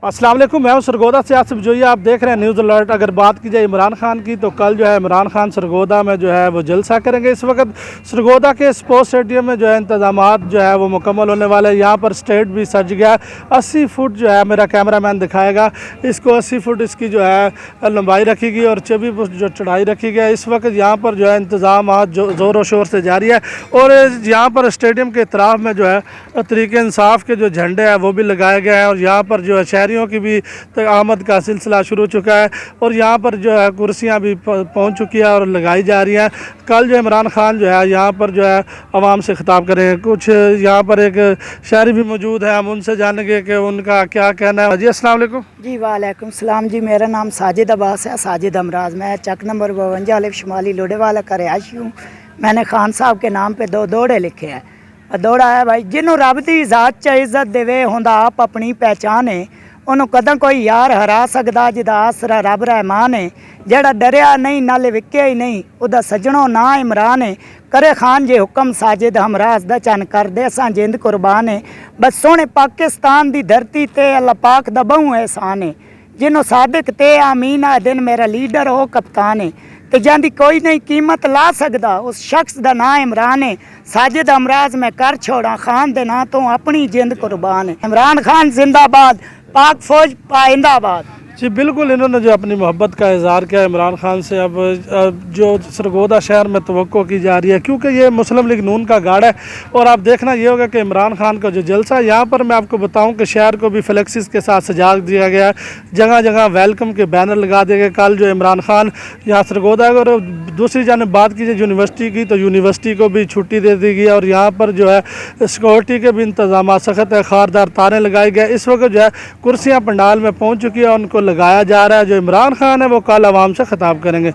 अस्सलाम वालेकुम, मैं हूं सरगोदा से आसिफ जोई। आप देख रहे हैं न्यूज़ अलर्ट। अगर बात की जाए इमरान खान की तो कल जो है इमरान खान सरगोदा में जो है वो जलसा करेंगे। इस वक्त सरगोदा के स्पोर्ट्स स्टेडियम में जो है इंतजामात जो है वो मुकम्मल होने वाले हैं। यहाँ पर स्टेज भी सज गया। 80 फुट जो है मेरा कैमरामैन दिखाएगा इसको, 80 फुट इसकी जो है लंबाई रखी गई और 24 फुट जो चढ़ाई रखी गई है। इस वक्त यहाँ पर जो है इंतजामात जो ज़ोर व शोर से जारी है और यहाँ पर स्टेडियम के इतराफ़ में जो है तहरीक इंसाफ के जो झंडे हैं वो भी लगाए गए हैं और यहाँ पर जो है शहरियों की भी आमद का सिलसिला शुरू हो चुका है और यहाँ पर जो है कुर्सियाँ भी पहुँच चुकी है और लगाई जा रही हैं। कल जो इमरान खान जो है यहाँ पर जो है आवाम से ख़िताब करेंगे। कुछ यहाँ पर एक शहरी भी मौजूद है, हम उनसे जानेंगे कि उनका क्या कहना है। जी अस्सलाम वालेकुम। जी वालेकुम सलाम जी, मेरा नाम साजिद अब्बास है, साजिद अमराज। मैं चक नंबर 52 अलिफ शुमाली लोडेवाला का रिहायशी हूँ। मैंने खान साहब के नाम पे 2 दौड़े लिखे हैं। दौड़ा है भाई, जिन्हों रब की ज़ात च इज़्ज़त देवे होंदा आप अपनी पहचान है, उन्होंने कदम कोई यार हरा सकदा जिदा आसरा रब रहमान है। जेड़ा डरिया नहीं नाले विक्या ही नहीं, उदा सजनों ना इमरान है। करे खान जे हुक्म साजिद हमराज दा चन कर दे असां जिंद कुर्बान है। बस सोने पाकिस्तान दी धरती ते अल्लाह पाक दा बहु एहसान है। जिन्हों सादिक ते आमीन आ दिन मेरा लीडर हो कप्तान है ते जांदी कोई नहीं कीमत ला सकदा, उस शख्स दा नाम इमरान है। साजिद हमराज मैं कर छोड़ा खान दे ना तो अपनी जिंद कुर्बान है। इमरान खान जिंदाबाद, पाक फौज पाइंदाबाद। जी बिल्कुल, इन्होंने जो अपनी मोहब्बत का इज़हार किया इमरान खान से। अब जो सरगोदा शहर में तवक्को की जा रही है क्योंकि ये मुस्लिम लीग नून का गढ़ है और आप देखना ये होगा कि इमरान खान का जो जलसा है यहाँ पर मैं आपको बताऊं कि शहर को भी फ्लेक्सिस के साथ सजा दिया गया है। जगह जगह वेलकम के बैनर लगा दिए गए। कल जो इमरान खान यहाँ सरगोदा है और दूसरी जानब बात कीजिए यूनिवर्सिटी की तो यूनिवर्सिटी को भी छुट्टी दे दी गई और यहाँ पर जो है सिक्योरिटी के भी इंतजाम सख्त है, खारदार तारें लगाई गए। इस वक्त जो है कुर्सियाँ पंडाल में पहुँच चुकी है, उनको लगाया जा रहा है। जो इमरान खान है वो कल आवाम से ख़िताब करेंगे।